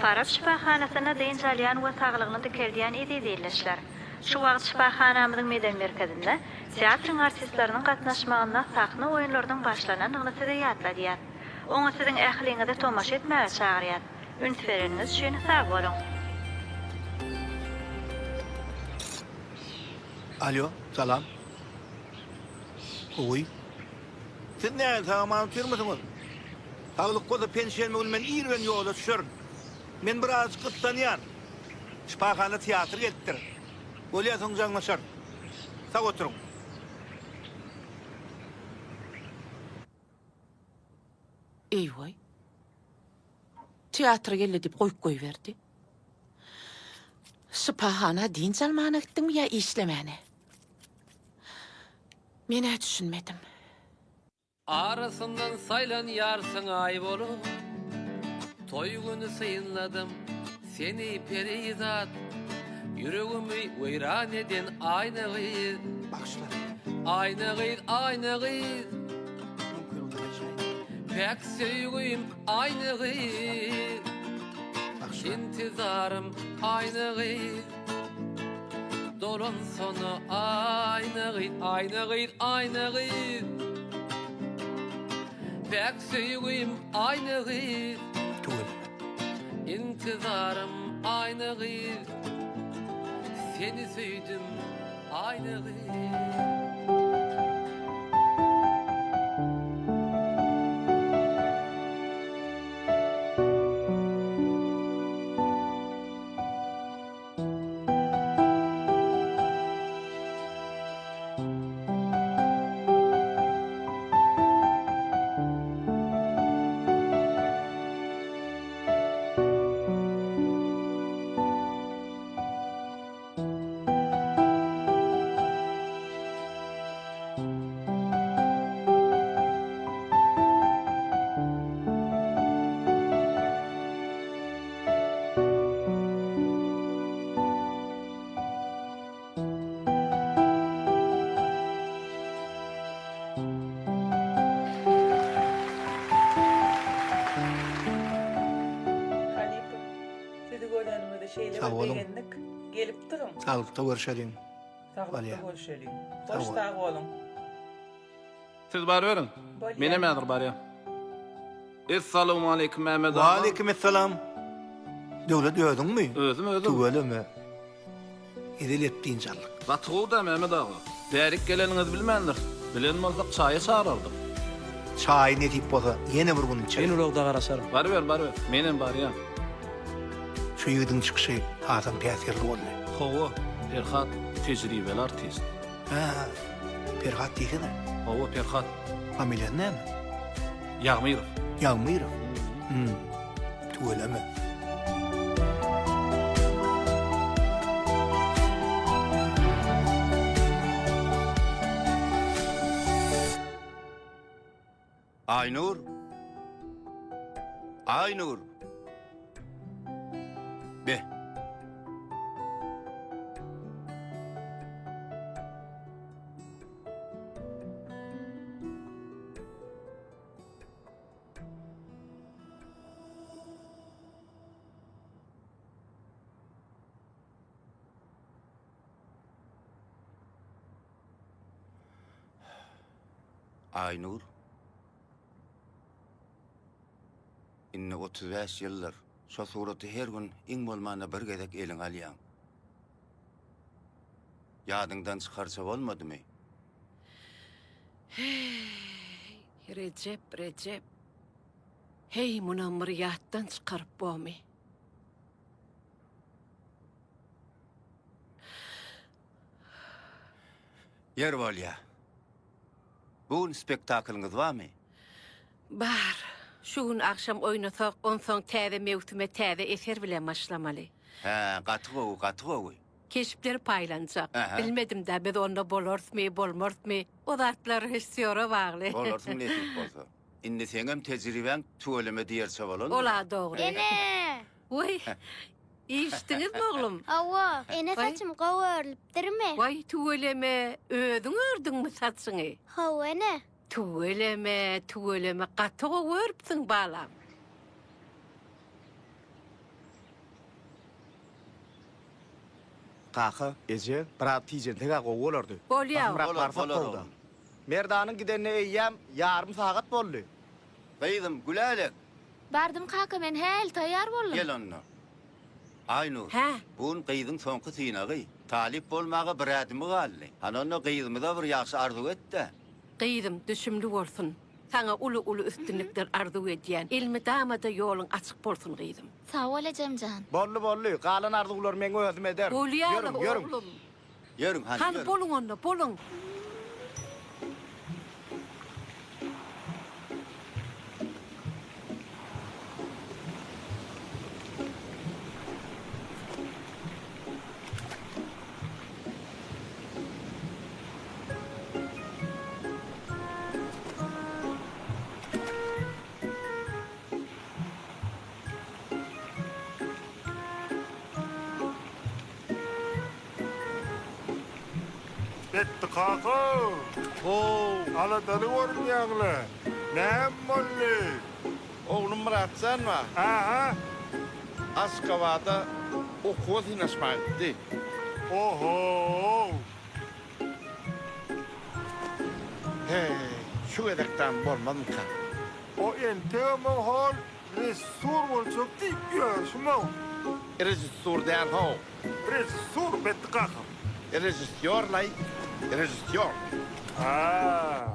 Farab şifahanasına deyin jalyan we taglygını dikeldiýän idi diýilýär. Şu wagt şifahanamyzyň meden merkezinde teatryň artistleriniň gatnaşmagyna sahna oýunlarynyň başlanan ýygyny ýatladýar. Oňa siziň ähliňizde tomaş etmäge çagyrýar. Ünsveriniz şeň sag boluň. Alo, salam. Oy. Siz näme tamam türmüsiniz? Sağlık koda pensiyon men ýergen ýolda düşür. Men biraz gıtlanýan. Şifahana teatr gelipdir. Bolýasyň jaňlaşar. Sag oturuň. Eyvay. Teatra geldi dip koyup koyuverdi. Şifahana din salmana gittim ya işlemene. Mene düşünmedim. Arasından saylan yarsın ay bolu. Toy günü sayınladım seni perizat. Yüreğimi veyran eden aynı gıyız. Başlar. Aynı gıyız, aynı gıyız. Pek sevgim aynı gıyız. İntizarım aynı gıyız. Dolun sonu aynı gıyız, aynı gıyız, aynı gıyız. Pek sevgim aynı gıyız. İntizarım aynı gıyız. Seni sevdim aynı gıyız. Sağ olun. Gelip durun. Sağlıkta görüşelim. Sağlıkta Valya. görüşelim. Sağ Hoş ol. sağ olun. Siz bar verin. Mene mädir bar ya? Assalamu alaykum Mehmet ağa. Wa aleykümselam. Döwlet ödüňmi? Özüm. Tuweleme. Edil etdiň jallyk. Gatgu da Mehmet ağa. Bärik geleniňiz bilmendir. Bilen bolsak çaýa çağıraldyk. Çay ne tip bolsa ýene bir gün içelim. Ben ulagda garaşarım. Bar ver. Menen bar ya. Şu ýygyň çykyşy hazam täsirli boldy. Howa, Ferhat tejribeli artist. Ha. Ferhat diýene. Howa Ferhat Familýa näme? Ýagmyrov. Ýagmyrov. Tuweleme. Aynur. Aynur. Be. Aynur. Inne 35 ýyllar şo suraty her gün iň bolmana bir gezek eliň alýan. Ýadyňdan çykarsa bolmadymy? Recep. Hey munamır yattan çıkarıp boğmi. Yer bolýa. Bu spektaklyňyz barmy? Bar. Şu gün akşam oynasak, on soň täze mewsime täze eser bilen başlamaly. Ha, gatygo. Keşipleri paylanacak. Aha. Bilmedim de biz onda bolarsmy, bolmarsmy. O zatlar hissiyora bağlı. Bolarsyň nesip bolsa. Indi seňem tejribeň tuweleme diýerse bolar. Ola doğru. Ene. Vay. İçtiniz mi oğlum? Awa, ene Vay. saçım gowurlypdyrmy? Vay tuveleme, ödün ördün mü saçını? Haw ene. Tuveleme, katığı örpsün balam. Kaka, Ece, bırak tijen tega qoğulardı. Bolýar. Bırak Bolar, barsat bolar boldu. oğlum. Merdanın gidenne eyyam yarım saat boldu. Kıydım Gülalek. Bardım kaka men hel tayar boldum. Gel onunla. Aynur. He. Bun kıydın sonku tıynağı. Talip bolmağa bir adımı galli. Hanonno kıydımı da bir yaxşı arzu et de. Gıydym düşümlü bolsun. Sana ulu üstünlikler arzu edýän ilmi damada ýoluň açyk bolsun gıydym. Sağ ol Ecemcan. Bollu, kalan arzular men özüm eder. Bolýar Yörüm. oglum. Yörün hani Hani yörün. bolun onda, bolun. Bitti kaka. Ala dalı ormayanlı. Ne molli? Oğlum Muratcan mı? Aha. Askavada okul hinaşmaydı. Oho. Hey, şu edekten bolmadım ka. O enteme hol resur olacak değil görüşme. Rejissör den ho. Resur bitti kaka. Rejissör lay. Rejissör. Ha.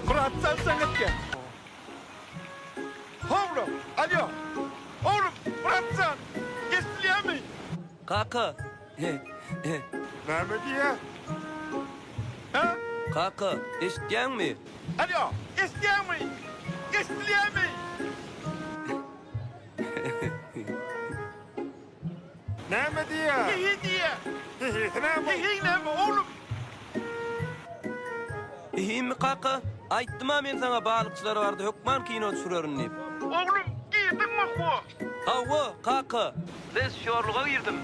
Muratcan sangat gel. Oğlum, alo. Oğlum, Muratcan. Geçliyor mi? Kaka. Ne mi diye? Ha? Kaka, eşitgen mi? Alo, geçliyor mi? Geçliyor mi? Ne mi diye? İyi diye. Ne mi? İyi ne mi oğlum? İyi mi kaka? Aytdım ha men sana balıkçılar vardı. Hökman kino düşürörün deyip. Oğlum, giydin mi bu? Hava kaka. Ben şorluğa girdim.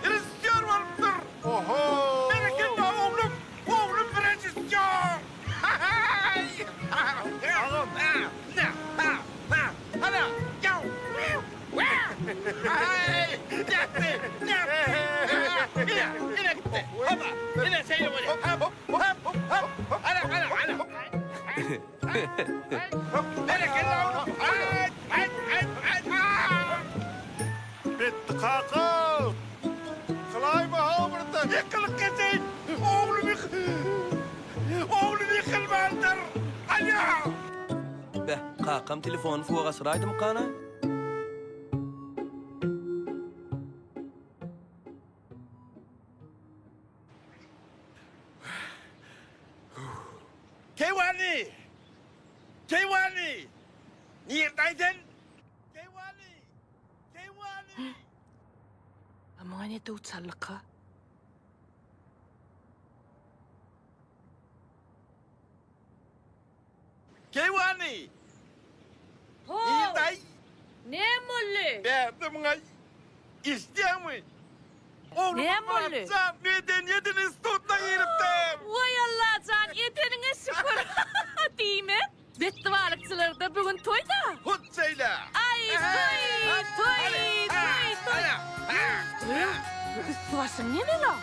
Rejissör var mıdır? Oho. Berekin ya oğlum. Oğlum bir rejissör. Ağam. Ne? Ha. Ana. Yav. Ay. Gitti. Yine gitti. Hoppa. Yine seyir böyle. Hop. Ana. Berekin ya oğlum. Ay. Bitti kaka. Kılay mı ha buradan? Yıkılık geçeyim. Oğlum yıkılmalıdır. Alo. Be, kakam telefonu fuğa sıraydı mı kana? Kewani. Neredeydin? Kewani. Ama ne dutsallıka? Kewani. Neredey? Ne molly? Verdim ngay. İstiyor mu? Oğlum Ne molly? Muratcan medeniyetini istutla yeriptim. Vay Allah can, yeterine şükür. Değil mi? Bitti balıkçılar da bugün toyda. Hut söyle. Ay toy. Üstüvasın ne la?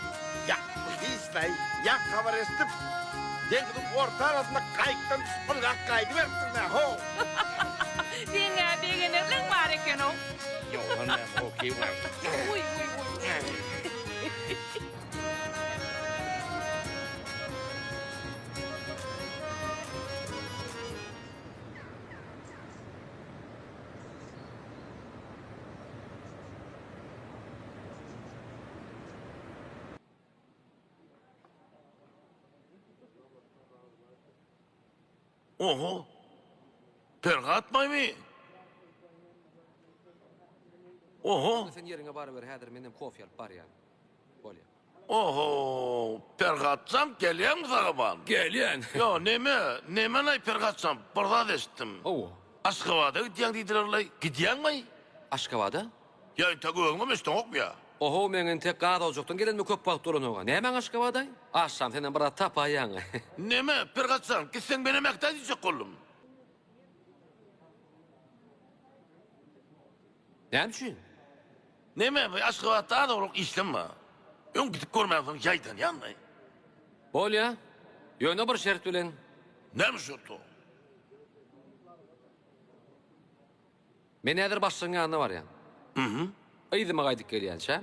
Ya işte ya kabar estip. Denginin orta arasında kayıktan çıpırgak kaydı versin ne ho. Dinga nereden var eken o? Yo anne o Kewani. Uy. Oho. Pergatmay mı? Oho. Sen yerine bari ver, hadir menden kofi alıp bar yani. Bolya. Oho. Pergatsam geliyor mu sağaban? Gelyen. Yo neme lay pergatsam? Burada destim. Oo. Aşkavada gidiyen deydiler lay. Gidiyen mi? Aşkavada? Ya ita göğünüm üstün ok mu ya? Oho meňin tek gada ojukdan gelenme köp balyk dolanyga. Näme aşgabaday? Aşsam senden bir tapaýaň. Neme Pergatsan, gitsen beni mekta diyecek oğlum. Näme üçin? Neme aşkıvat daha da olup işlenme. Ön gidip görmezdim yaydan yanmay. Bolya. Ýöne bir şert bilen. Neme şurtu? Men näder başlaryň ýanyna barýan. Aýdyma gaýdyp gelýänçä.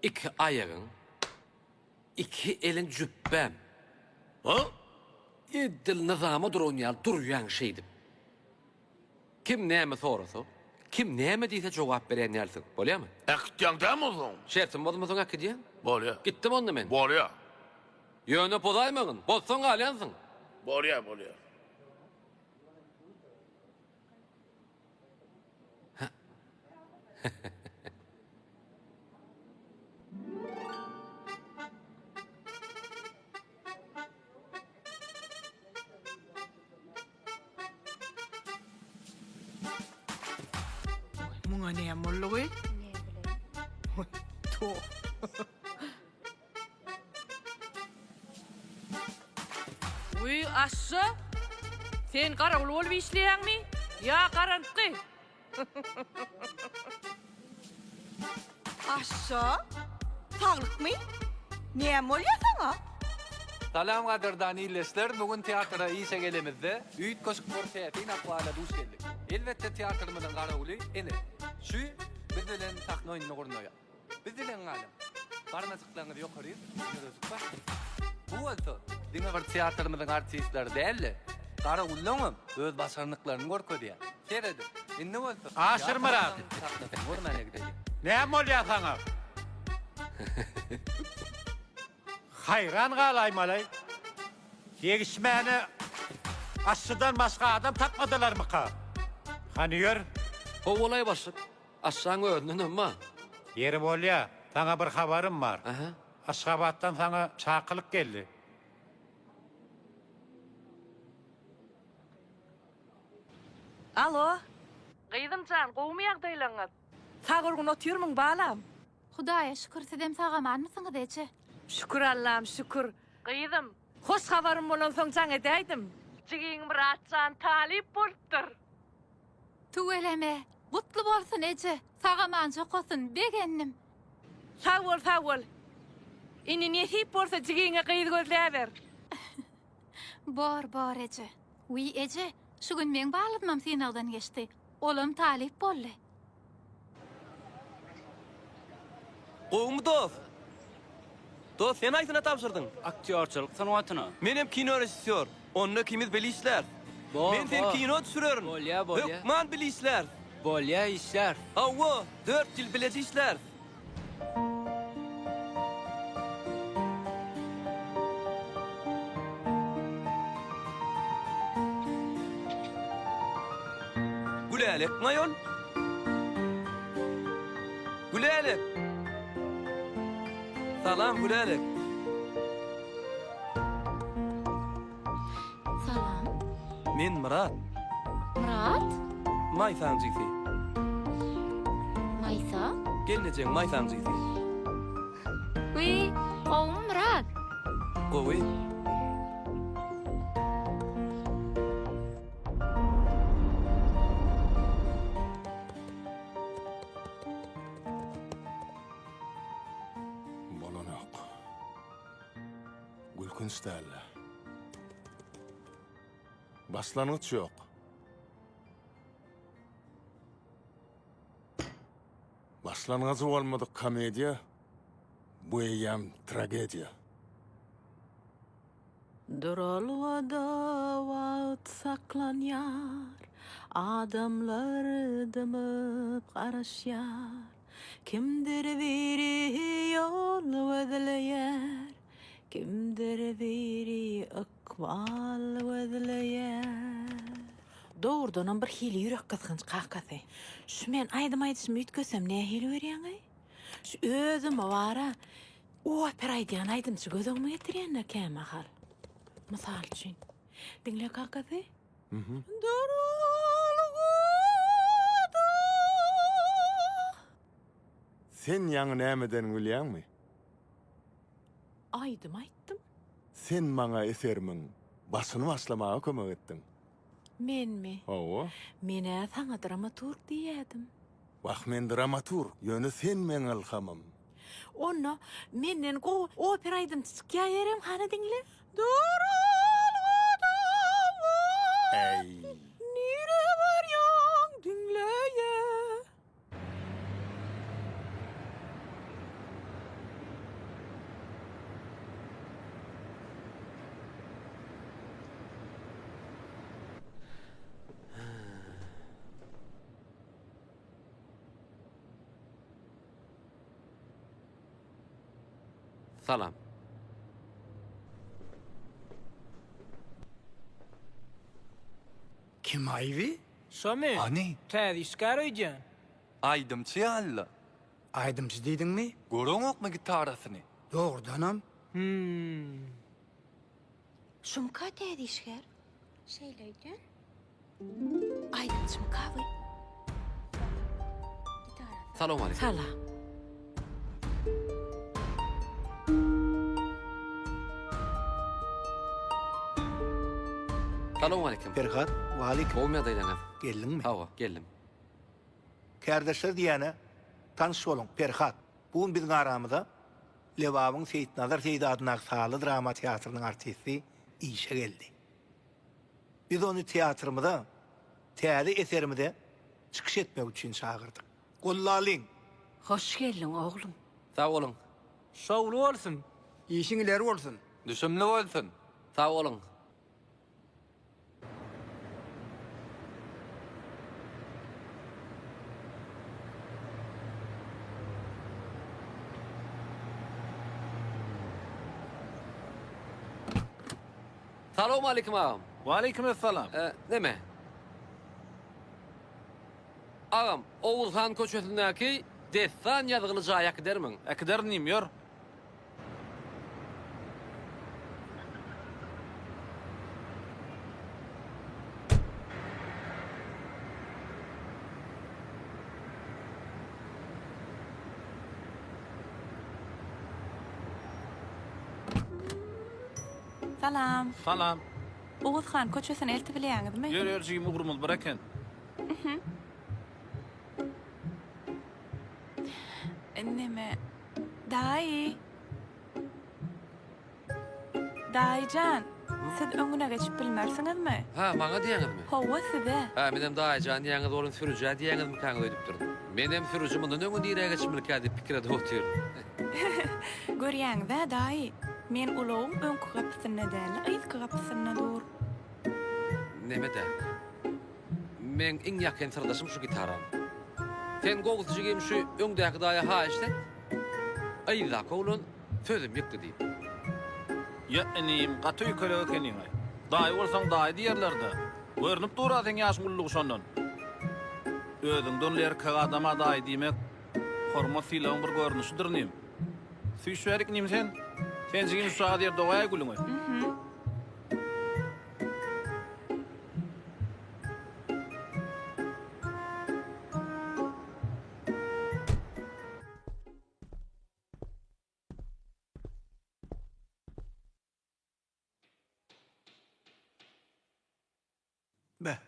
2 aýagyň, 2 elin jüppem. Ha? Edil nizama duranýar durýan şeýdip. Kim näme sorasa, kim näme diýse jogap beren ýalsyň. Bolýarmy? Ekityan da mı oğlum? Şertim bolma soň akydýan. Bolya. Gitdim onda men. Bolya. Ýöne podaýmagyň, bolsaň alýansyň. Bolya, bolya. Muňa näme boldy? To. Uy aşşa. Sen garawul bolup işleýärmi? Ya garanty. Aşşa? Taglykmy? Näme bolýar saňa? Salam gaderdan iyleşler. Bugün teatra iyse gelemizde. Üýt köşk portetin akwala duş geldik. Elbette teatrymyzyň garaguly ene. Şu biz bilen takna oýnyny gurnaýar. Biz bilen galam. Barnasyklaryňy ýokary ýörüzük bar. Bu bolsa diňe bir teatrymyzyň artistleri dälle. Garagulyň öz başarnyklaryny görkezýär. Seredi. Indi bolsa Aşırmıram. Gurnaýa gidýär. Näme bolýar saňa? Hayran galaymalay. Yegişmäni aşçıdan başga adam tapmadylarmy ka? Hani ýör? O bolay başyk. Aşsaň öňünden emma. Yeri bolýar. Sana bir habarym bar. Aha. Aşgabatdan sana çakylyk geldi. Alo. Gyýdymjan, gowmaýak daýlaňyz. Sagyrgyn otyrmyň balam. Hudaýa şükür sedem sagamanmysyňyz eje? Şükür Allah'ım şükür. Gyýdym. Hoş habarym bolan soň jaň edäýdim. Jigiň bir atjan talip bolupdyr. Tu eleme. Gutly bolsun eje. Sagaman jokosun begennim. Sag bol. Ini nesip bolsa jigiňe gyýdy gözläber. Bor eje. Wi eje. Şu gün men balypmam synagdan geçti. Olam talip boldy. Gowmy dost. Dost, sen aýsyna tapşyrdyň. Aktyorçylyk sanawatyna. Menem kino rejissor. Onda kimiz bilisler. Men sen kino düşürörün. Bolya. Hükman bilisler. Bolya işler. Awa, 4 ýyl bilesi işler. Gülelek mayon. Gülelek. Salam Gülelek. Salam. Men Murat. Murat? Maysan jyzy. Maysa? Gelnejek maysan jyzy. Wi, gowum Murat. Gowy. Bolanak. Gülkün stelle. Başlangıç yok. Başlangıcı olmadık komediya, bu eyyam tragediya. Duralwada wagt saklanýar, adamlar dymyp garaşýar. Kimdir biri yol ödleýär, kimdir biri ykbal ödleýär. Doğrudan bir hili yürek kızgınç kahkası. Şu men aydım ütkösem ne hili verýän ay? Şu özüm vara. Opera aýdýan aydım şu gözüňe getirýän näme hal? Misal üçin. Dinle kahkası. Sen ýaňy nämeden bilýärmi? Aytdım. Sen maňa eserimiň başyny başlamaga kömek etdiň. Menmi? Hawa, Mene sana dramaturg diýädim. wagt men dramaturg, ýöne sen meň ilhamym. Onu menden go operaýdym çykýarem hana diňle. Ey, Nire barýaň dinleýe. Salam. Kim ayvi? Şomy. Ani? Täzişkär öýdän. Aydımçı alla. Aydımçı diýdiňmi? Görüňok mu gitarasyny? Doğrudanam. Şumka täzişkär. Şeýleýden. Aýdymçym kawy. Salam aleykum. Salam. Salam aleykum. Ferhat, waleyküm. Olmaýa daýlaňyz. Geldinmi? Hawa, geldim. Kardeşler diýene tanış bolun Ferhat. Bu bizning aramyzda Lewabyň Seyitnazar Seydadyna saly drama teatrynyň artisti işe geldi. Biz onu teatrymyzda, täze eserimizde çykyş etmek üçin çağırdyk. Gollalyň. Hoş geldin oğlum. Sağ olun. Şowlu bolsun. İşin ileri olsun. Düşümli bolsun. Sağ olun. Salam aleykum ağam. Waleykümselam. Neme? Ağam, Oğuzhan köçesindäki destan ýazgyly jaýa gidermiň. Ekdernim ýör. Salam. Salam. Oğuzhan köçesini elti bilýäňizmi? Ýör jymy gurmul biraken. Neme? Daýy. Daýjan, siz öňüne geçip bilmersiňizmi? Ha, maňa diýeňizmi? Hawa size. Ha, menem daýjan diýeňiz bolun sürüjä diýeňizmi kaňy öýdüp durdum. Menem sürüjü mundan öňe diýerä geçmeli kädi pikirde otur. Görýäňiz-ä daýy. Men ulagym öňkü gapysyna däl, aýsky gapysyna dur. Neme de? Men iň ýakyn sirdaşym şu gitaram. Sen goýgusjygym şu öňdäki daýa ha işte. Aýda kolun sözüm ýokdy diýip. Ýa-enim gaty köle ekenim. Daý bolsaň daý diýerlerde. Görnüp durasyň ýaş mullugy şondan. Özüňden lerki adama daý diýmek hormat filan bir görnüşdir nim. Süýşärik nim sen? Sen jigin şu adyr dogaýa gülüňe. Be.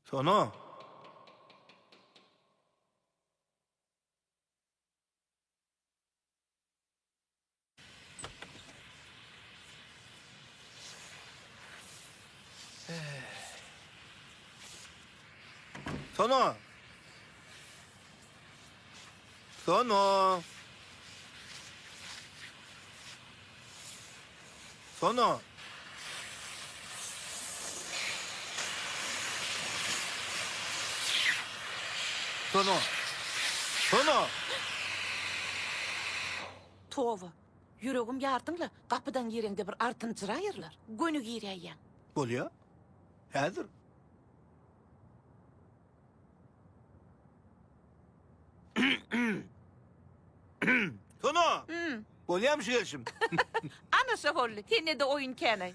Sono. Sono. Sono. Sono. Sono. Sono. Towa. Yüregim ýardyňla gapydan ýerinde bir artynçyraýarlar. Gönü girýän. Bolýar. Häzir. Sono. Bolýarmy şu gelişim? Anasa holly. Tenne de oyun kenay.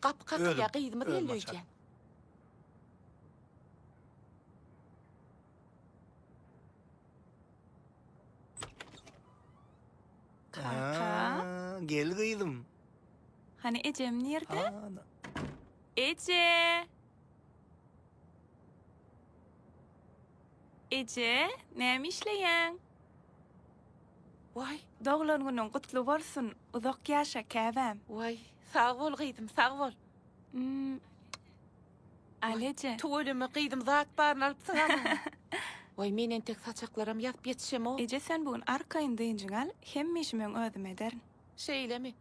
Kapı kakıya kıydım relöyeceğim. Kaka. Gel kıydım. Hani Ecem nerede? Ana. Ece. Ece, näme işleýäň? Vay, Doglan günüň gutly bolsun. Uzak ýaşa käbäm. vay. Sağ ol kıydım, sağ ol. Alece. Tuvalime kıydım zat barın alıpsın ama. Vay menen tek saçaklaram yatıp yetişem o. Ece sen bugün arkaýyn diýinjiň al, hemme işimi özüm ederin. Şeyle mi?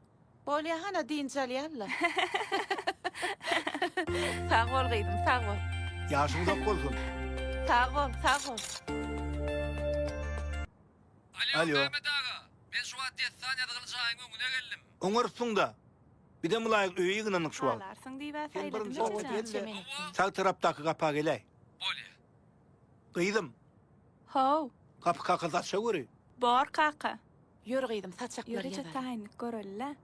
Böyle hana dincel yalla. Sağ ol kıydım, sağ ol. Yaşın uzak olsun. Sağ ol, sağ ol. Alo. Mehmet ağa. Ben şu an 10 saniyede kılacağın önüne geldim. Oňarsyň da. Bir de mulayık öýe gynanyk şu an. Alarsın diýip Sen aýladym. birinci Ece. gel de. Sağ tarapdaky gapa geley. Bolýa. Kıydım. Ho, Kapı kakıldaşa göre. bor kaka. Yürü kıydım, saçaklar Ýürüje yalar. taýynyp görelle.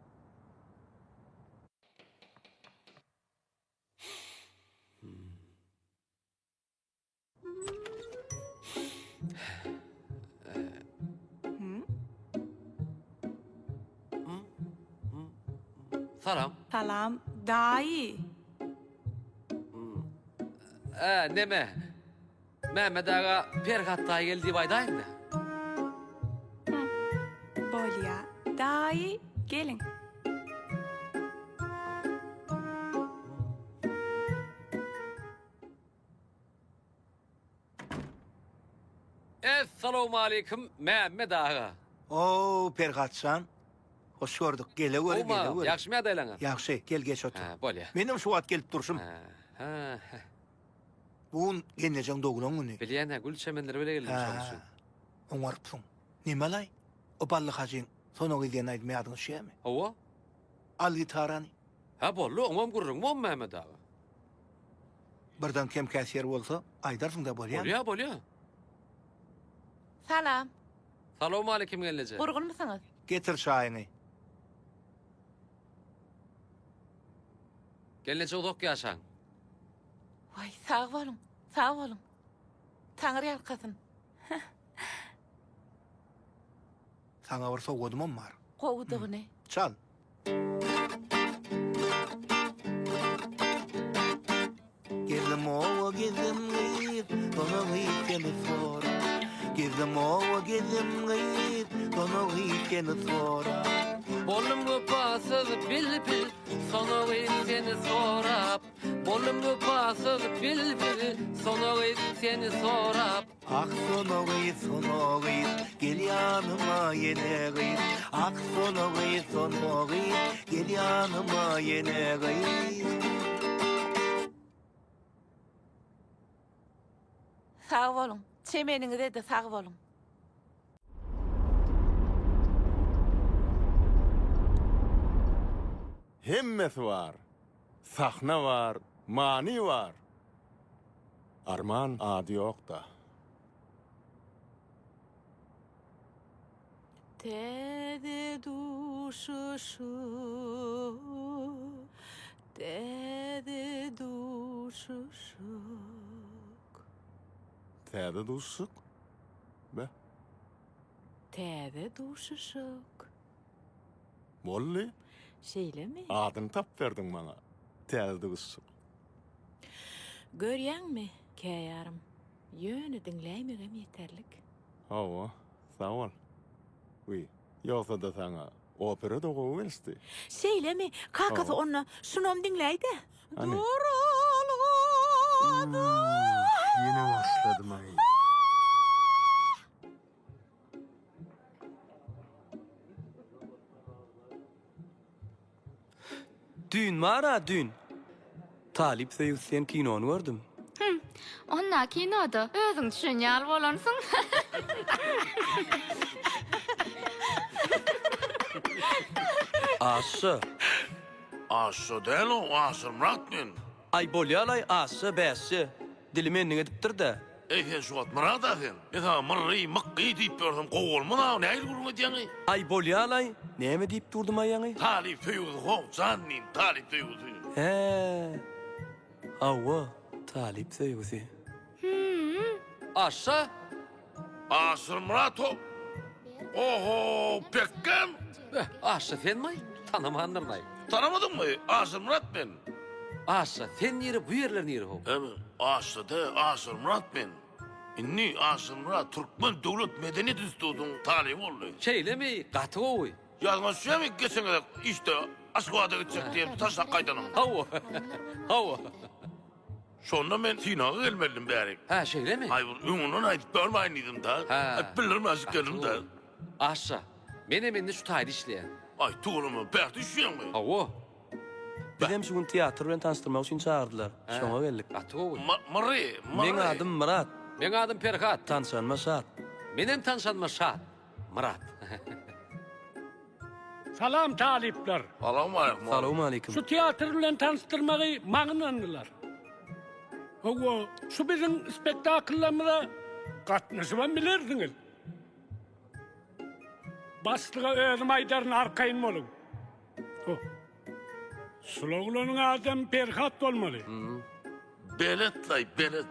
Salam. Salam, daýy. Neme? Mehmet ağa Pergat'ta geldi baydayım da. Bolýa. Daýy, gelin. Assalamu alaikum Mehmet ağa. Oo, Pergatsan. Hoş gördük. Gele göre, gele Oma, göre. yakşı mı adaylana? Yaxşı, gel geç otur. Ha, bolya. Benim şu at gelip dursun. Ha, Bugün geleceğin doğulan günü. bilyen ha, gül çemenleri böyle geldim çalışın. Oňarpsyň. Nime lay? O ballı hacın sonu giden aýdmaýadyn şey mi? Ova? Al gitarany. Ha, bollu, omam gurrun mu Mehmet ağa? Birden kem käsir bolsa, aýdarsyň da bolýar. Bolya, bolya. Salam. Salamu alaikum gelece. Gurgun musunuz? Getir şaýyny. Gelece uzak yaşan. Vay sağ olun, sağ olun. Tanrı yalkasın. Sana bir soğudum var. Kovduğu ne? Çal. Gezdim ova gezdim gıyıp, bana gıyıp seni sonra. Gezdim ova gezdim gıyıp, bana gıyıp seni sonra. Bolum gupasız bilbil, sonu seni sorap. Bolum gupasız bilbil, sonu seni sorap. Ah sonu gıyıp, gel yanıma yine gıyıp. Ah sonu gıyıp, gel yanıma yine gıyıp. Sağ olun. Çemeninize de sağ olun. Hemmesi var. Sahna var, mani var. Arman adı yok da. Dede duşuşu, dede duşuşuk. Täze duşsuk. Be, Dede duşuşuk. bolly. Şeyle mi? Adını tap verdin bana. Täze duşsuk. Görýän mi, käýärem? Ýöne dinläýmegem ýeterlik. Hava, sağ ol. Uy, yoksa da sana opera da kovelsti. Şeyle mi? Kakası Aa. onu şunom dinleydi. Hani? Duralı. Yine başladım ay. Dün var ha dün. Talip Zeyusyen kinonu gördüm. Onna kinoda özüň düşünýär bolansyň. Aşı. Aşso değil o, asır Murat'ın. Ay bolýalay aşy bäşi. Dilim endiň edipdir de. sen şu at mırada sen. Esa mırrı mıkkı deyip gördüm. Kovulmuna ne ayır kurun ediyorsun? Ay bolýalay, näme diýip durdum aýaňy? Talip tüyüldü ho, zannin talip tüyüldü. He. Awa, talip söýgüsi. Aşsa? Asır Murat o. Oho, pekkan. Aşsa sen mi? Tanımandır Tanımadın mı? Asır Murat ben. Aşsa sen nere bu yerler nere ho? Evet, Asır Murat ben. İnni Asır Murat Türkmen Devlet Medeniyet İnstitutu'nun talibi oldu. Şeyle mi? Katı oy. Yazmaz şey mi geçen kadar işte Askıva'da gidecek diye taşla kaydanım. Hava. Hava. Sonra ben Sinan'a gelmedim bari. Ha şeyle mi? Hayır, ünlüğünün ayıp görmeyeniydim da. Ha. Bilirim azıcık geldim de. Aşsa. Menemenni şu taydı işleyen. Ay tuğlumu pek düşüyor mu? Hava. Bizem şu gün teatr bilen tanıştırmak üçün çağırdılar. Şoňa geldik. Katı oy. Mırrı. Men adım Murat. Men adım Perhat. Tanışanma şart. Menem tanışanma şart. Murat. Salam talipler. Salamu aleyküm. Salamu aleyküm. Şu tiyatr bilen tanıştırmagy maňynandylar. Owo, şu bizim spektakllarymyza gatnaşyban bilerdiňiz. Başlyga özüm aýdaryn arkaýyn bolun. Şulagulanyň adam Perhat bolmaly. Belet lay, belet.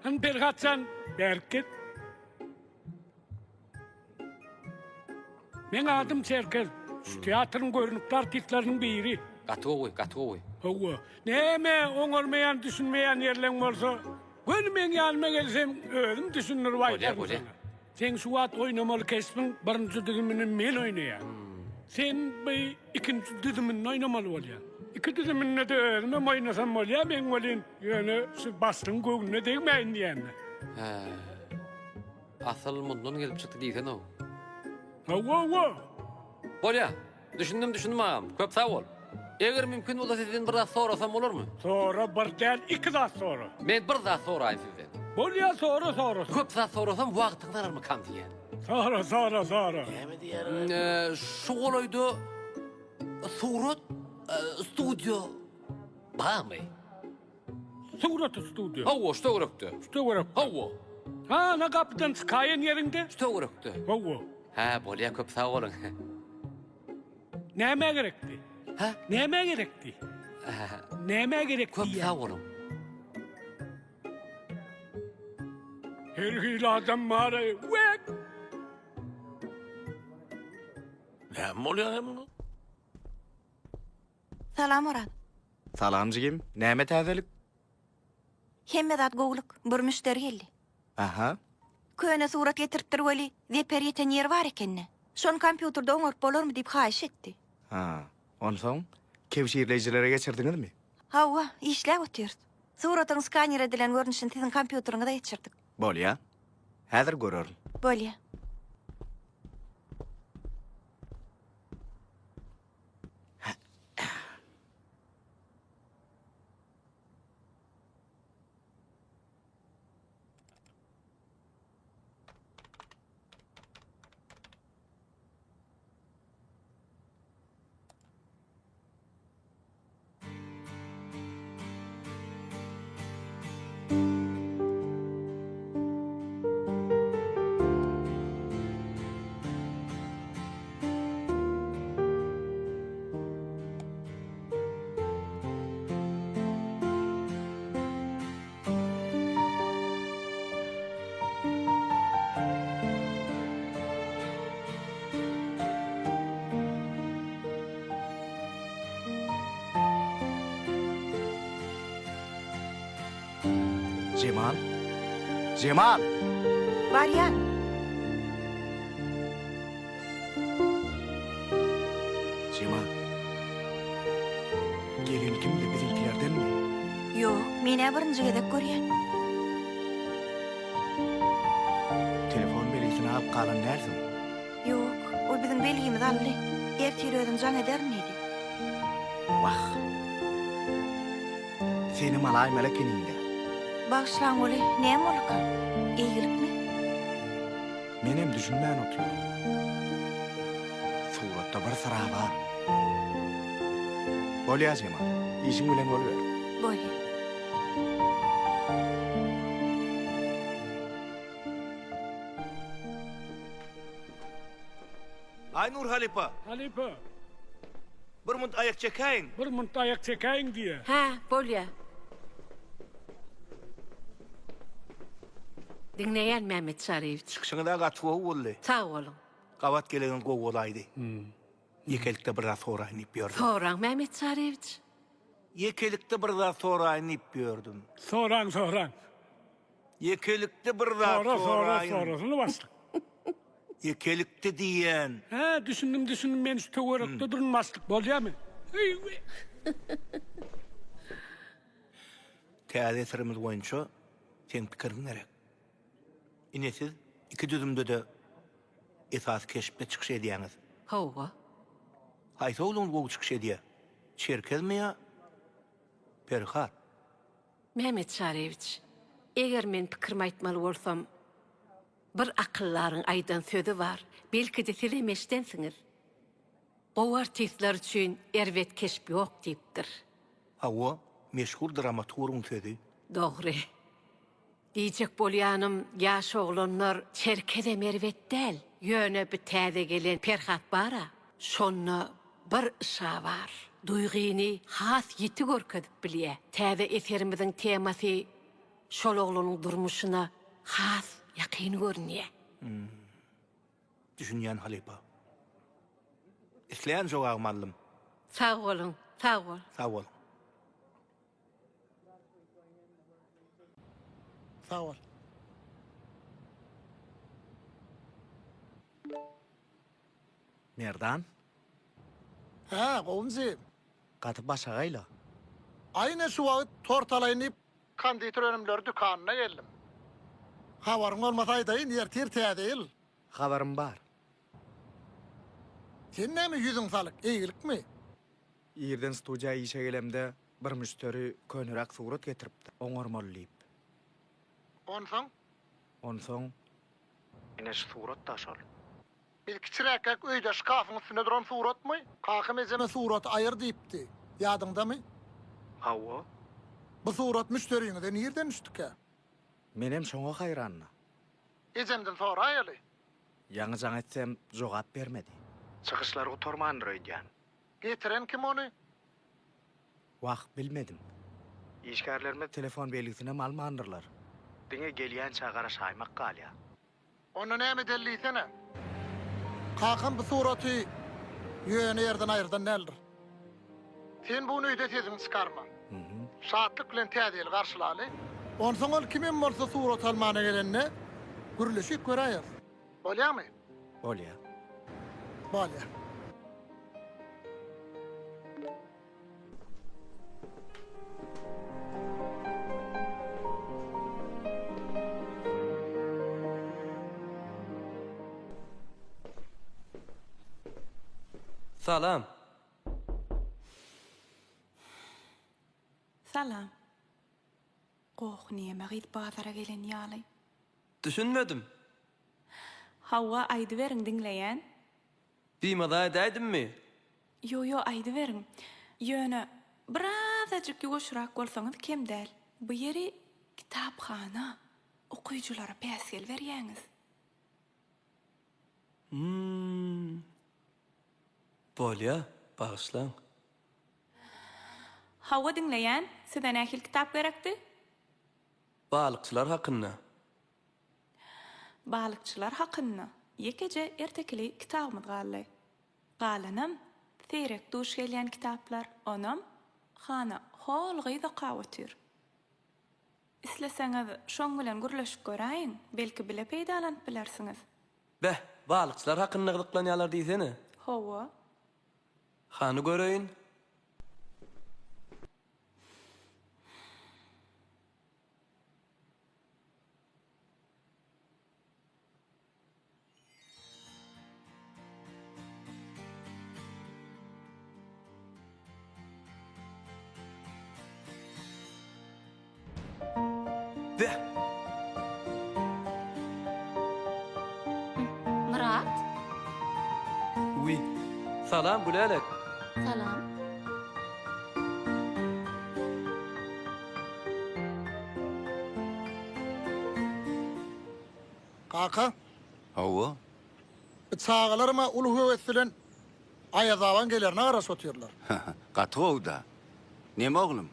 Han Perhat sen berkit. Men adım Serkel. Şu tiyatrın görünükli artistlerinin biri. Katı oy, katı oy. Owo, näme oňarmaýan, düşünmeýän ýerleň bolsa, gönümen ýanyma gelsem özüm düşünür baýdarym. Sen şu wagt oýnamaly kesbiň birinji düzümini men oýnaýan. Sen bu ikinji düzümini oýnamaly bolýan. İki düzümini de özüm oýnasam bolýar, men bolýan ýöne şu bastyň göwüne degmeýin diýen. Ha. Asıl mundan gelip çıktı diýsen o. Owo. Bolya, düşündüm ağam. Köp sağ ol. Eger mümkün bolsa sizden biraz sorasam olur mu? Sonra bir däl iki zat sonra. Men bir zat soraýyn sizden. Bolya sonra. Köp zat sorasam wagtyňyz army kam diýen. Sonra. Şu goloyda surat studio barmy? Surat studio. Hawa, što gerekdi? Hawa. Ha, na kapdan çıkaýan ýerinde? Što gerekdi? Hawa. Ha, bolya köp sağ olun. Näme gerekdi? Ha? Näme gerekdi? Näme gerekdi? Köp sağ olun. Her hil adam mara. Wek. Ne oluyor ne bunu? Salam Murat. Salam jigim. Näme täzelik? Hemmedat gowluk bir müşteri geldi. Aha. Köne surat getiripdir weli, weper ýeten ýer bar ekenne. Şon kompýuterde oňaryp bolarmy diýip haýyş etdi. Ha. Onsoň kewşirlejilere geçirdiňizmi? Hawa, işläp otyrdy. Suratyň skaner edilen görnüşini siziň kompýuteriňize geçirdik. Bolýa. Häzir görörim. Bolýa. Cemal. Baryan. Cemal. Gelin kimdi bizimkilerden mi? Yok, mene birinci gedek görýän. Telefon belisini alıp kalan nersin? Yok, o bizim belgimiz aldy. Ertir özüm jan ederin edi. Vah. Seni malay melekeninde. Bağışlan oli, näme bolka? Eýilikmi? Men hem düşünmän oturuyorum. Suratda bir sıra var. Bolýa Cemal. İşin bilen boluver. Bolýa. Ay Nur Halipa. Halipa. Bir munt ayak çekayın. Bir munt ayak çekayın diye. Ha, bolya. Dinleyen Mehmet Sarıevç. Çıkışını da gatı oldu. Sağ olun. Kavat gelegen gov olaydı. Yekelikte bir daha sonra inip gördüm. Soran Mehmet Sarıevç. Yekelikte bir daha sonra inip gördüm. Soran. Yekelikte bir daha sonra Sonrasını bastık. Yekelikte diyen. Ha, düşündüm men şu töwerekde durmaslık bolýarmy? Teadetlerimiz boyunca sen pikirin nerek? İnesiz iki düzümde de esas keşifte çıkış ediyeniz. Hova. Haysa oğlum bu çıkış ediyor. Çerkez mi ya? Perhat. Mehmet Sarıevç. Eger men pikirimi aýtmaly bolsam, bir akıllaryň aýdan sözü var. Belki de siz emeşdensiňiz. O artistler üçin erwet keşip ýok diýipdir. Hawa meşhur dramaturgun sözü. Dogry. Diýjek bolýanym, ýaş oglanlar çerkede merwet däl. Ýöne bir täze gelen Perhat bara. Şonna bir işa var. Duygyny has ýeti görkezip bilýär. Täze eserimiziň temasy şol oglanyň durmuşyna has ýakyny görnýär. Düşünýän Halipa. Isleýän jogagym aldym. Sağ olun, sağ ol. Sağ ol. Sağ ol. Merdan, Ha, gowunzy. gaty başagayla. Ayna şu wagt tortalaynyp konditör önümleri dükanyna geldim. Habaryň bolmasaýdy, ýertir tädil. Habarym bar. Sen näme ýüzüň salyk, eýilikmi? Ýerden studiýa işe gelemde bir müşteri könürak surat getiripdi. Oňarmalyp. Onsoň Onsoň ine surat taşal. bir kiçiräkek öýde şkafyň üstünde duran suratmy? Kakym ezeme surat aýır diýipdi. Ýadyňdamy? Hawa, Bu surat müşteriňizde nerden düşdüke? menem şoňa haýranyna. Ezemden sonra aýaly. Ýaňyjaň etsem jogap bermedi. Çykyşlary tormandyr öýdýän. Getiren kim onu? Wagt bilmedim. İşgärlerime telefon belgisine malmandyrlar. Diňe gelýän çagara şaýmak galýa. Onu näme delliýsene? Kakym bu suraty ýöne ýerden aýyrdan nädir? Sen bunu öýde tezin çykarma. Şatlyk bilen tädil garşylaly. Onsoň ol kimin bolsa surat almana gelenne gürleşik göräýär. Bolýarmy? Bolýar. Bolýar. Salam. Salam. Qoq niyeme git bazara gelen ýaly. Düşünmedim. Hawa aýdy beriň diňleýän. Biýmada edäýdimmi? Yo aýdy beriň. Ýöne birazajyk ýoşrak bolsaňyz kem däl. Bu ýeri kitapxana. Okuyuculara päsgel berýäňiz. Bolýa, bagyşlaň. Hawa diňleýän, size nähil kitap gerekdi? Balykçylar hakynda. Balykçylar hakynda. Ýekece ertekili kitapymyz galy. Galanam seýrek duş gelýän kitaplar, onam hana hol gyza gawatyr. Isleseňiz şoň bilen gürleşip göräýin, belki bile peýdalanyp bilersiňiz. Beh, balykçylar hakynda gydyklanýarlar diýsene. Hawa, Hany göreýin. Beh, Murat, oui. Salam, Gülelek. salam. Kaka, Hawa, Çağalarıma ulu hüvetilen ayazavan gelerine arası otuyorlar. Katı da. Neme oğlum?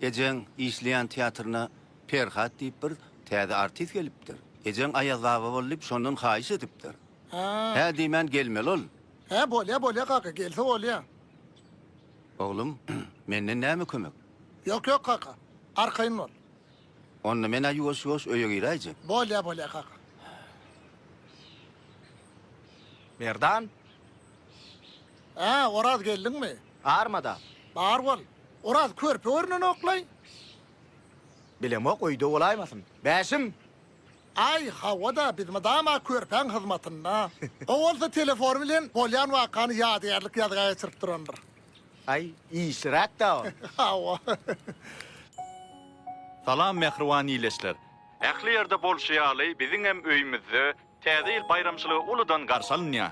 Ecen işleyen tiyatrına Perhat deyip bir täze artist gelipdir. Ecen ayazaba bolup şondan haýyş edipdir. Hä diýmen gelmeli ol. He bolya kaka gelse bolya. Oğlum, menden näme kömek? Yok kaka. Arkayın ol. Onu men ayuos öýe girayjy. Bolya kaka. Merdan, Oraz geldin mi? armada. Bar bol. Oraz körpe örnüne oklay. Bilemok öýde bolaýmasyn. Bäşim. Ay havada bizim dama körpen hizmetinde. O olsa telefon bilen bolyan vakanı ýadyrlyk ýazga geçirip durandyr. Ay, işrak da. Hava. Salam mehriwan iýleşler. Ähli ýerde bolşýaly biziň hem öýümizde täze ýyl bayramçylygy uludan garşalynýar.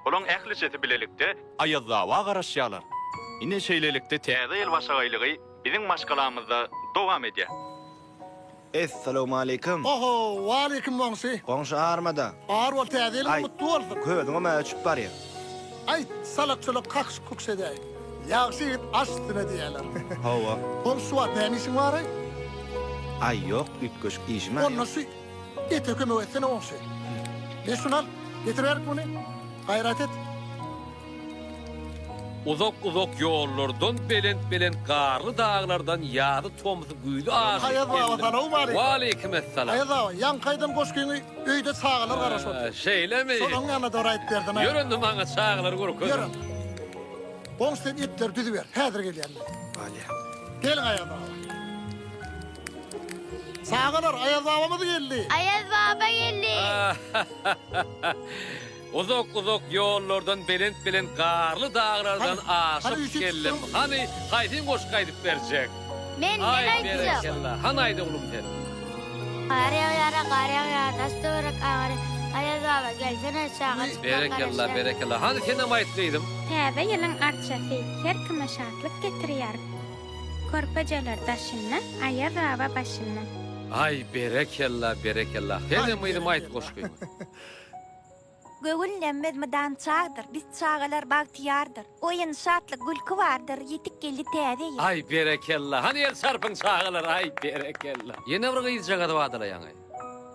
Olaň ähli seti bilelikde aýazdawa garaşýarlar. Ine şeýlelikde täze ýyl başagaýlygy biziň maşgalamyzda dowam edýär. Assalamu alaykum. Oho, wa alaykum monsi. Goňşy armada. Ar bol täze ýyl mutlu bolsun. Köýdüňe mä öçüp barýar. Ay salakçylyk kakş kuks edäý. Ýagşy git aşdyna diýerler. Hawa. Hom suwat nämişiň bar? Ay ýok, ütköş işim. On nasy ete kömek etsene onse. Leşunal, getirer bunu. Gayret et. Uzak yollardan belent garly dağlardan ýaly tomuzy güýlü aşyk. Haýat sana umary. Wa alaykum assalam. Haýat ýankaýdan goşkyny öýde çağalar garaşyp. Şeýlemi? Soňa ýana doraýt berdim. Ýöründüm maňa çağalar guruk. Ýörün. Boňsyn etler düzüber. Häzir gelýärler. Balya. Gel Haýat. Çağalar Haýat babamyz geldi. Ayaz baba geldi. Uzak yollardan belent garly dağlardan aşyp geldim. Hani gaýdyn goş gaýdyp berjek. Men aýtjak. Han aýdy ulum sen. Qarya dasturak ağrı. Ayaz baba gelsene çağır. Berekellah. Hani sen näme aýtdyydym? Täze ýylyň arçasy her kime şatlyk getirýär. Korpajalar daşyndan, Ayaz baba başyndan. Ay berekellah. Sen näme aýdym aýt goşky. Göwül nemmedan çağdır. Biz çağalar bagtiyardır. Oyun şatlyk gülkü vardır. Ýetik geldi täze. Ay berekellah. Hani el sarpyň çağalar ay berekellah. Ýene bir gyýjak adam adaýan.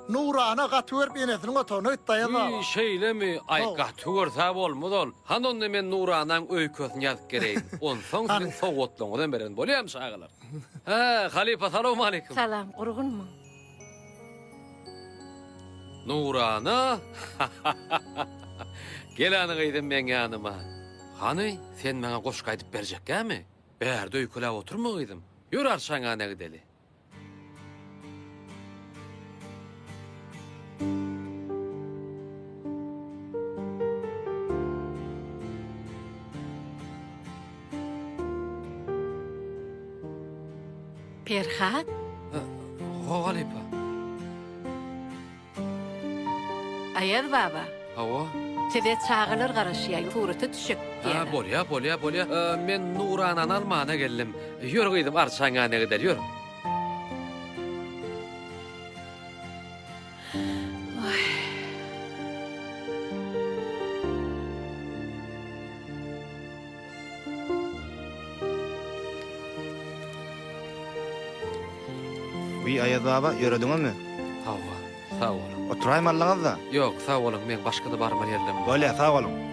Nurana gatwer benesini otony ýetdiýär. Şeýlemi? Ay gatwer ta bolmaz. Hanonda men Nuranyň öýkösini ýazyp gereýin. Onsoň siň sowgatlaňyzdan beren bolýam çağalar. Halifa salamu alaykum. Salam, gurgunmu? Nurana. Gelany gaýdym men ýanyma. Hany sen meňe goş gaýdyp berjekkämi? Bärde öýkülap oturmagydym. Ýür arşaňa näme gideli? Perhat? Halifa. Ayaz baba. Hawa. Sede çağılar garaşýar, suraty düşük. Bolya. Men Nuranany almana geldim. Ýür gyýdym arşaňa näme gider, ýür. Ayaz baba, ýörediňmi? Hawa, sağ ol. Oturaým allaňyzda? Ýok, sağ olun. Men başga da barma geldim. Bolya, sağ olun.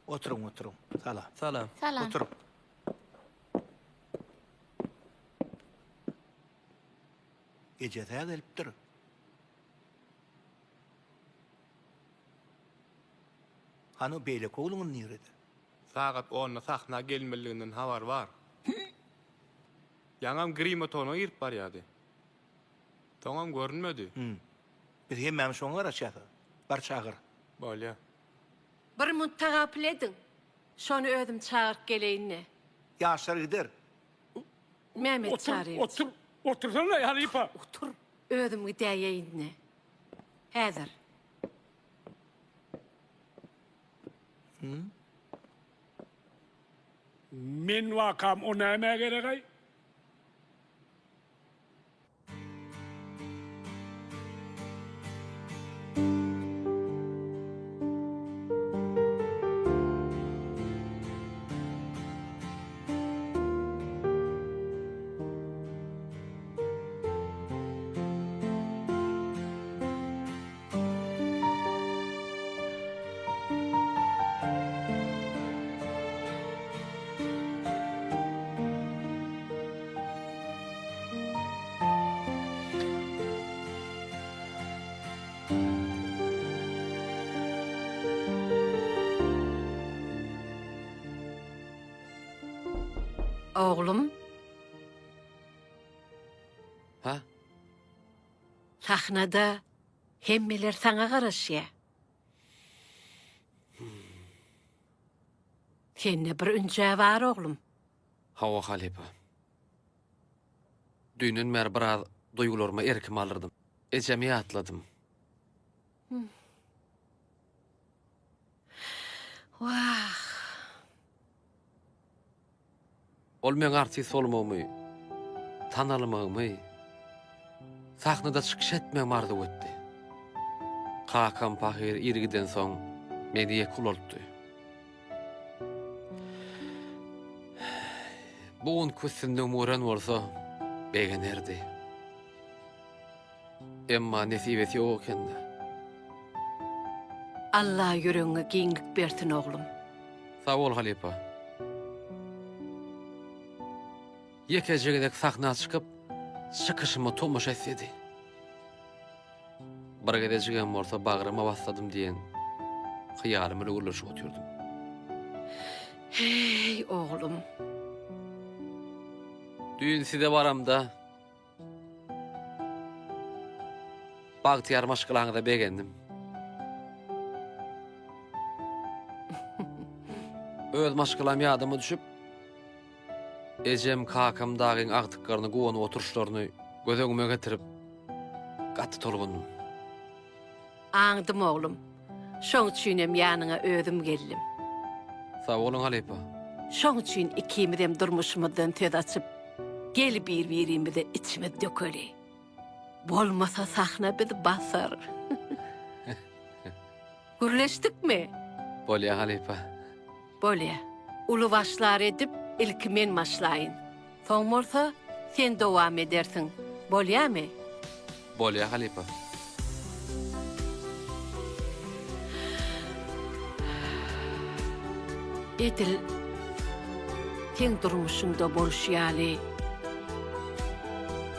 Oturun. Salam. Oturun. Gece täze gelipdir. Hany beýle kowlugyň nirede? Sagat 10-na sahna gelmeliginden habar bar. Yaňam grimatona girip barýady. Toňam görünmedi. Biz hemmem şoňa garaşýar. Bar çağır. Bolýa. Bir muntaga piledin. Şonu ödüm çağırıp geleyinne. Yaşar gider. Mehmet çağırıyor. Otursana Halipa. Otur. Ödüm gideyinne. Hazır. Men vakam o näme gerekay? Oğlum. Ha? Sahnada hemmeler sana garaşya. Senne bir ünce var oğlum. Hava Halipa. Düğünün mer biraz duygularıma erkim alırdım. Ecemi atladım. Vah. Ol men artist olmamy, tanalmamy, sahnada çıkış etmem ardy ötdi. Kakam pahir irgiden soň meni kul oldu. Bugun küsünden muran bolsa begenerdi. Emma nesibeti o kende. Allah yüreğine giňlik bersin oğlum. Sağ ol Halipa. Yekecegedek sahna çıkıp çıkışımı tomuş etsedi. Bir gedejigem bolsa bagryma basladım diyen hıyalımı ulaşıp oturdum. Hey oğlum. Düğün side baramda Bagtiyar maşkılaňyda begendim. Öz maşkılam ýadyma düşüp ejem kakam dağın agtyklarını gowanyp oturuşlaryny gözeňime getirip gatty tolgundum. Aňdym oğlum. Şoň üçinem ýanyňa ödüm geldim. Sağ olun Halipa. Şoň üçin ikimizem durmuşymyzdan töz açyp gel bir-birimize içime dökeli. Bolmasa sahna bizi basar. Gürleşdikmi? Bolýa Halipa. Bolýa. Ulu başlar edip ilk men başlaýyn. Soň bolsa sen dowam edersin. Bolýarmy? Bolýa Halipa. Edil, sen durmuşunda bolşýaly.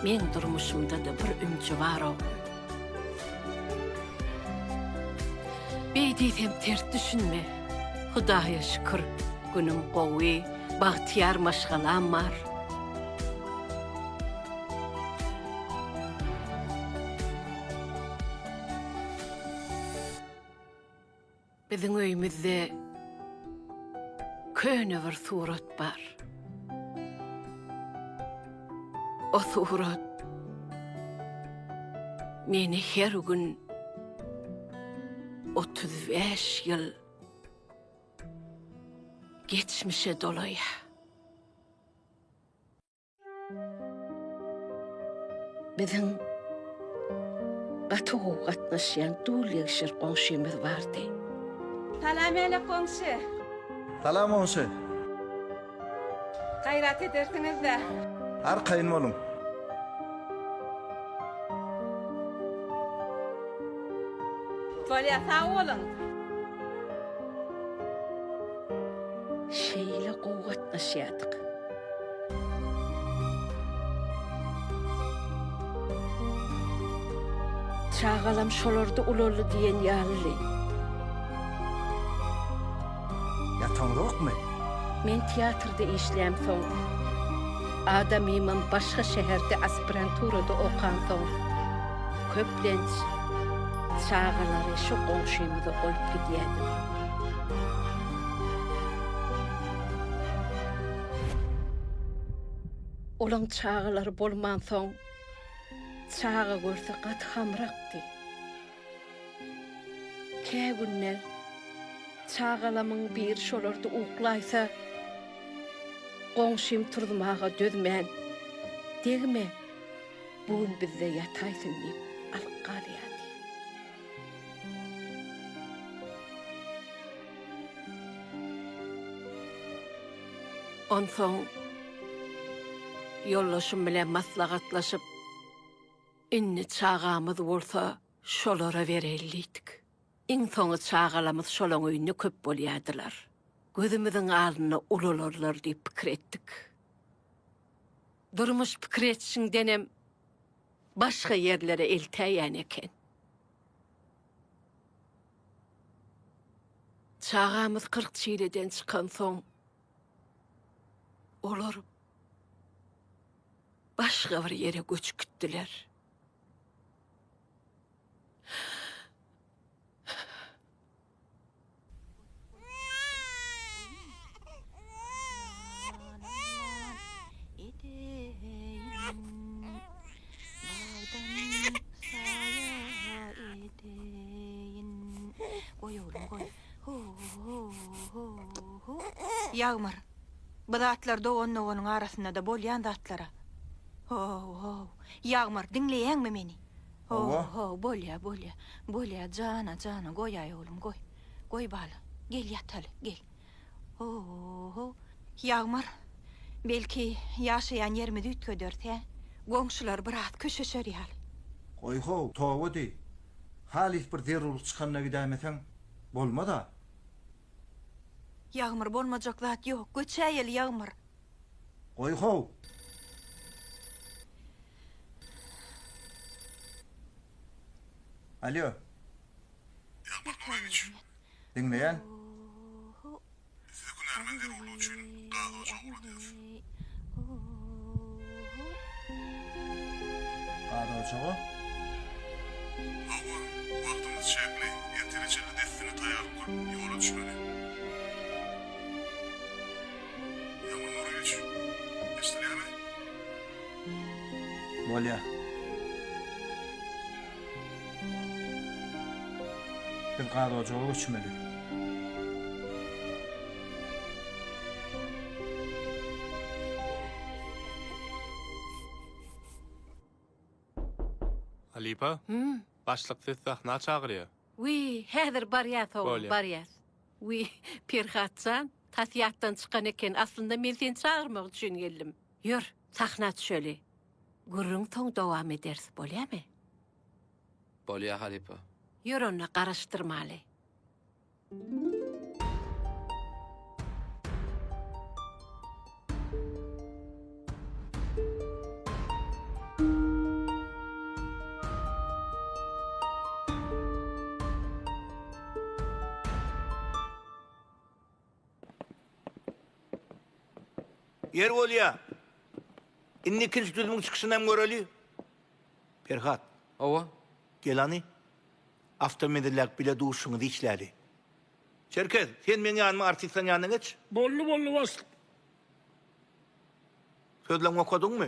Men durmuşumda da bir ünçü var oğlum. Beýdiýsem ters düşünme. Hudaýa şükür, günüm gowy, bagtyar maşgalam var. Biziň öýümizde köne bir surat bar. O surat meni her gün 35 yıl geçmişe dolaya. Biziň gatygy gatnaşýan dulýaşyr goňşymyz bardy. Salam ele komşu. Salam olsun. Gayret edersiniz de. Arkayın oğlum. Bolya sağ olun. Şeýle gowgatnaşýardyk. Çağalam şolardy ulary diýen ýaly. Yatandokmy? Men teatrda işleýän soň, adamymyň başga şäherde aspiranturada okan soň, köplenç çağalary şu goňşymyza goýup gidýärdim. Olan çağılar bolman soň çağa görse gat hamrakdy. Kä günler çağalamyň bir şolardy uklaýsa goňşym turmaga dözmän. Degme bugün bizde ýataýsyn diýip alyp galýady. Onsoň yollaşım bilen maslahatlaşyp inni çağamyz bolsa şolara bereliydik. Iň soňy çağalamyz şolaň öýünde köp bolýardylar. Gözümiziň aldyna ulalarlar diýip pikir etdik. Durmuş pikir etişiň denem başga yerlere eltäýän eken. Çağamyz 40 çiýleden çykan soň olar başga bir yere göç gittiler. Yağmur, bu zatlar doğanın oğanın arasında da bolyan zatlara. Yağmur, dinleýäňmi meni? Bolya, cana, goýay oğlum, goy. Goy bala, gel yataly, gel. Yağmur, belki yaşayan yerimizi ütködörse, goňşular biraz köşeşerýär. Goýho, togody. Halis bir zerurlyk çykanyna gidämeseň bolmada. Yağmur bolmajak zat ýok, göçäýel Yağmur. Goýho. Alo. Dinleýän? Size günärmen ulu üçin gaga çoğurdyr. Gaga çoğu? Hawa, wagtymyz şekli, ýetirejeli destini taýýar kurup ýola düşmeli. Yaman Nuroviç, eşdirýärmi? Bolýa. Bir gaga çoğu göçmeli. Alipa? Başlyk sesdäk na çagyrýar? Häzir barýas oğlum, Bolýa. barýas. Pirhatsan, tasyatdan çykan eken, aslında men seni çağırmak üçin geldim. Ýör, sahna düşeli. Gürrüň soň dowam edersi, bolýarmy? Bolýar Halipa. Ýör onu garaşdyrmaly. Yer bolýa. Inni ikinci düzümün çıkışından göreli. Perhat. Ova. Gel ani. Avtomedillak bile duşunu içleri. Çerkez, sen men yanıma artistlan yanına geç. Bollu bas. Sözlen okudun mu?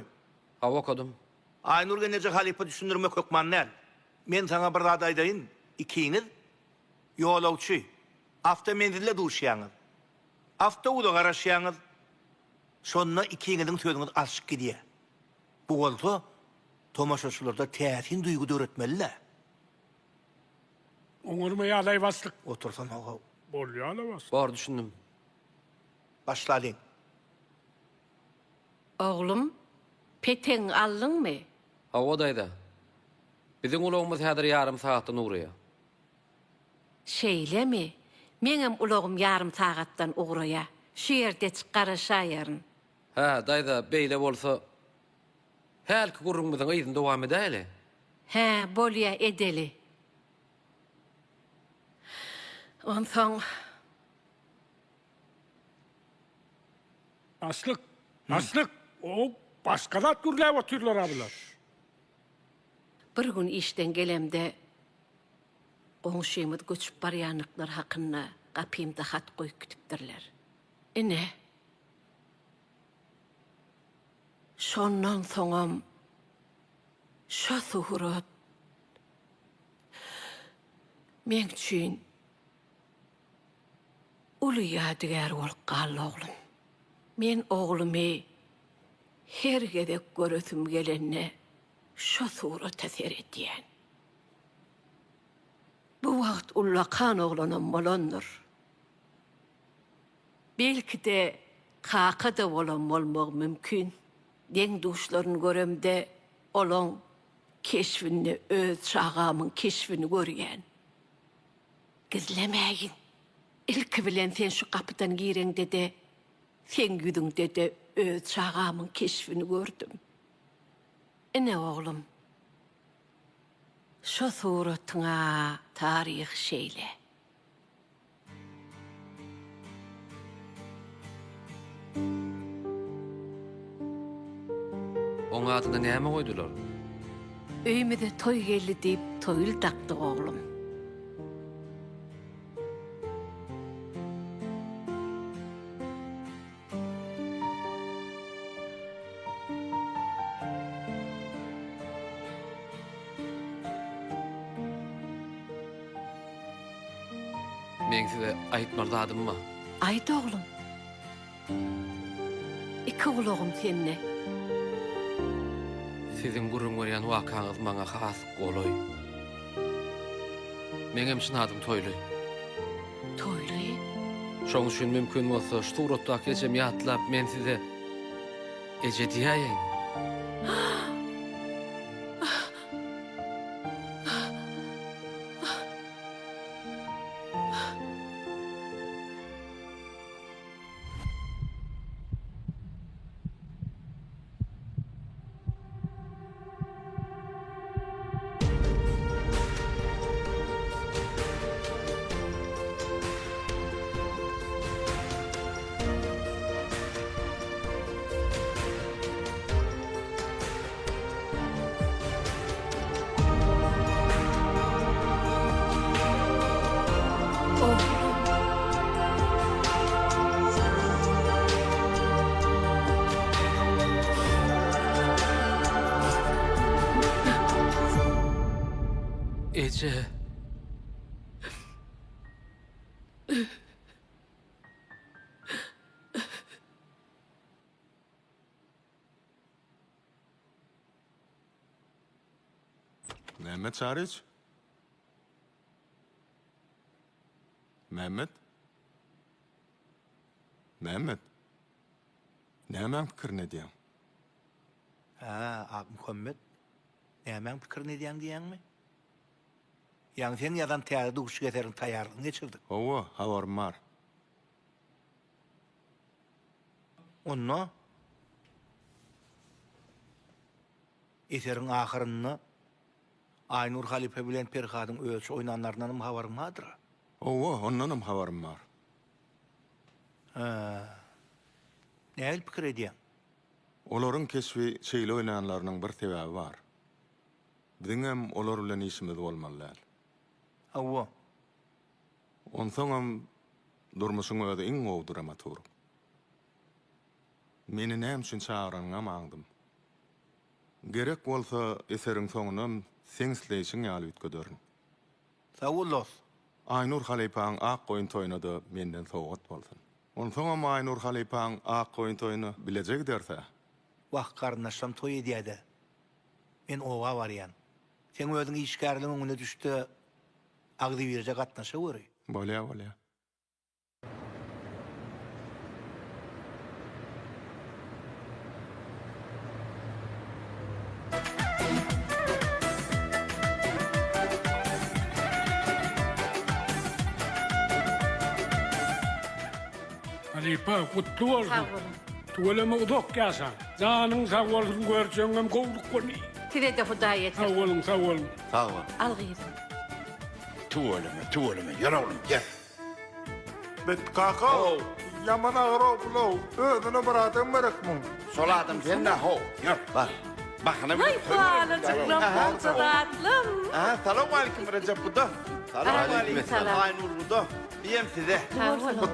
Ha okudum. Aynur genece halife düşündürmek yok mannel. Men sana bir adaydayın. İkiniz yolavçı. Avtomedille duşyanız. Avtoulu garaşyanız. Sonra ikinizin sözünüz aşık gidiyor. Bu olsa tomaşaçılarda täsin duygu öğretmeliler. Oňurmaýa alay baslyk. Otursan oğul. Bolýa ala bas. Bar düşündüm. Başladın. Oğlum, peteň aldyňmy? Hawadayda. Biziň ulagymyz häzir ýarym saatdan ugrýar. Şeýlemi? Meňem ulagym ýarym sagatdan ugrýar. Şu ýerde çykaraşaýaryn. Ha, dayda beýle bolsa hälki gurrumyzyň ýyzyny dowam edäli. Ha, bolýa edeli. Onsoň Aslyk, o başga zat gürläp otyrlar abylar. bir gün işden gelemde goňşymyz göçüp barýanlyklar hakyna gapymda hat goýup gitipdirler. Ine. Şondan soňam şo suhurat men üçin uly ýadygar bolup galdy oglum. Men oglumy her gedek görüsüm gelenne şo suhurat täsir etýän. Bu wagt ullakan oglanam bolandyr. Belki de kaka da bolan bolmak mümkün. Den duşlarını göremde olan keşfini, öz şagamın keşfini görýän. Gizlemägin. İlki bilen sen şu kapıdan girende de, sen yüzünde de öz şagamın keşfini gördüm. Ene oğlum, şu suratyna tarih şeýle. Oňa adyna näme goýdular? Öýmede toy geldi deyip toyul taktı oğlum. Men size aýtmardadım mı? Aýt oğlum. İki ulagym senne. Sizin gurrun görýän wakaňyz maňa has goloý. Meňem şunadım toýly. Toýly? Şoň üçin mümkin bolsa şu suratda geçem ýatlap men size eje diýäýin. Ece. Mehmet Çariç. Mehmet. Mehmet. Näme pikir ne diýen? Ak Muhammed. Näme pikir ne diýen diýenmi? Ýani sen ýadan täze duş geterin taýýarlygyny geçirdik. Owa, habarym bar. Onno eserin ahyryny Aynur Halife bilen Perhadyň ölçü oýnanlaryndan habarym bardyr. Owa, ondanam habarym bar. Näme pikir edýän? Olaryň keşfi şeýle oýnanlarynyň bir sebäbi bar. Biziňem olar bilen işimiz bolmaly. Awa. Onsoňam durmuşyň öňünde iň gowy dramaturg. Meni näme üçin çağıranyňa maňdym. Gerek bolsa eseriň soňunam seň isleýişiň ýaly ütgedirin. Sag bolas. Aynur Halipaň ak goýun toýuny da menden sowgat bolsun. Onsoňam Aynur Halipaň ak goýun toýuny biljek derse. Wagt garnaşam toý edýärdi. Men oga barýan. Sen özüň işgärligiň öňüne düşdi. Agdy birje gatnaşa göri. Bolýa. Halipa, kutlu olsun. Tuvalama uzak gelsen. Canın sağ olsun göreceğim kovduk konu. Size de huda yeter. Sağ olun. Sağ ol. Al gıydım. Tuvalama, gel oğlum, gel. Bet kaka. Yaman ağır oğlu. Ödünü bırakın bırakmın. Soladım sen de ho. Gel. Bak. Bakana bir. Ay bağlıcıklam bolsa tatlım. Selamun aleyküm Recep Buda. Selamun aleyküm. Aynur Buda. Diyem size.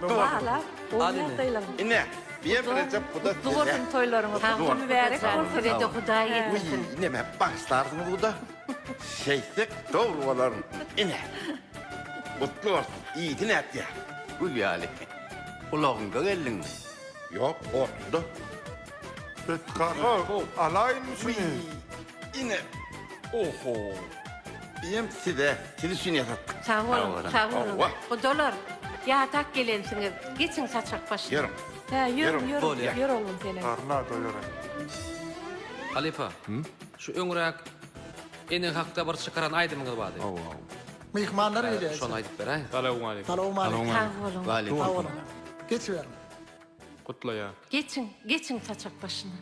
Bağlar. Adine. İnne. Bir Recep bu da Kutlu olsun toylarınız. Kutlu mübarek olsun. Feride Hudaý etmesin. Neme başlardınız bu da. Şeysek doğru olalım. İne. Kutlu olsun. İyidin et ya. Gülýali. Ulağınga geldin mi? Yok, oldu. Kaka, alayın mı şunu? İne. Oho. Diyem size, sizi şunu yatattık. Sağ olun, sağ olun. Hudalar, yatak gelensiniz. Geçin saçak başına. Yarım. He, yürü, Bol ya. yürü oğlum seni. Karna doyuyor. Halifa, şu öňrek ene hakda bir çıkaran aýdymyňyz bady. Mihmanlar öyle. Şonu aýdyp beräýin. Salamu aleykum. Salamu aleykum. Sağ olun. Sağ olun. Geç ver. Kutla ya. Geçin saçak başına.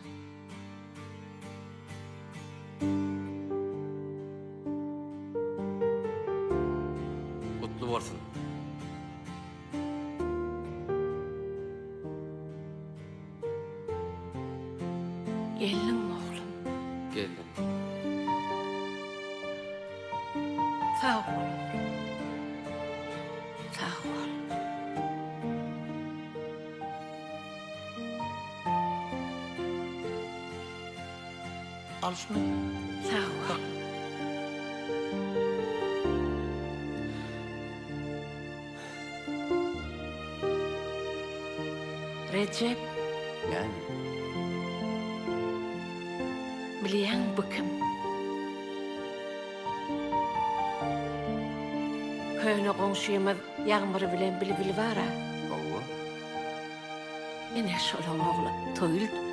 Kutlu bolsun. Geldin mi oğlum? Geldim. Sağ ol. Sağ ol. Al şunu. Sağ ol. Recep, Yani bilýän bu kim? Köýne goňşymyz Ýagmyr bilen Bilbil bara. owa. Ene şolan ogly toýuldy.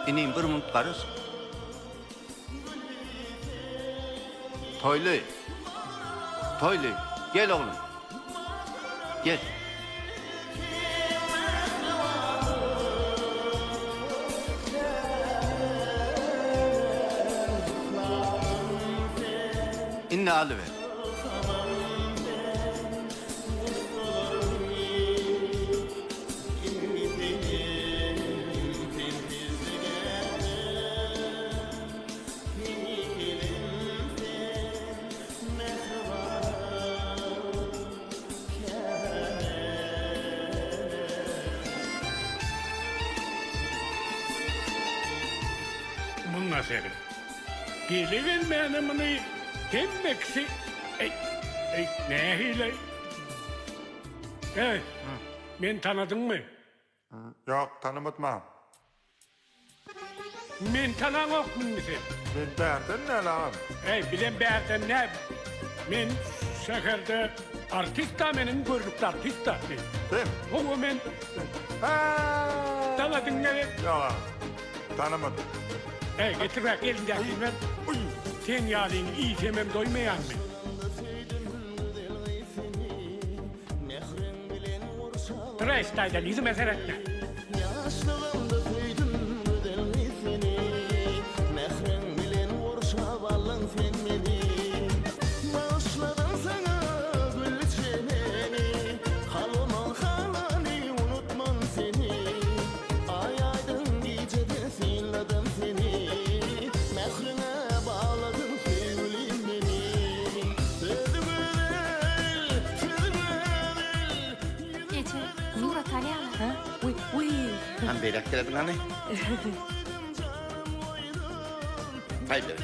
İnim bir minut qarış. Toylu. Toylu. Gel oğlum. Gel. İnne alıver. Bununla seni. Gelivermeyen bunu demmeksi. Ne hile? Men tanıdın mı? Yok, tanımatmam. Men tanan ok mu sen? Ben berden ne lan? Bilen berden ne? Men şehirde artista, menin görlükte artista. Sen? Oğlum men... Tanıdın ne? Yok, tanımadım. Getir bak elindeki ver. Sen yalini iyi temem doymayan mı? Trestaydan izin meseretme. Han berak geldin hani? Haydi.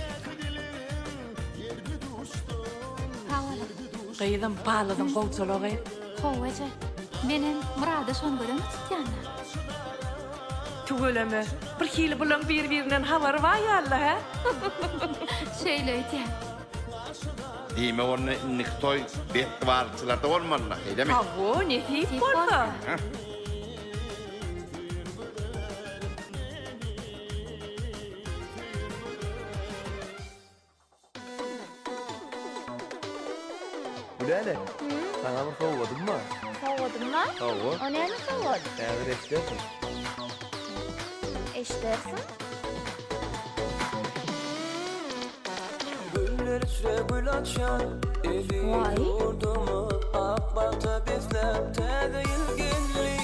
Kıydım, bağladım kolçuluğu. Howaja, menen Murada şon görem tutýanlar. Tügöleme. Bir hili bulan bir-birinden habar var ya Allah ha? Şeýle öýdýär. Dime onu niktoy bet varçılarda olmalı. Öyle mi? Havu, ne deyip bolsa? Gülele. Sana bir soğudun mu? Soğudun mu? Soğud. O neyini soğud? Eğer eşlersin. Eşlersin. Güller içre gül açan, eli vurdu mu? Akbalta bizler, tede ilginli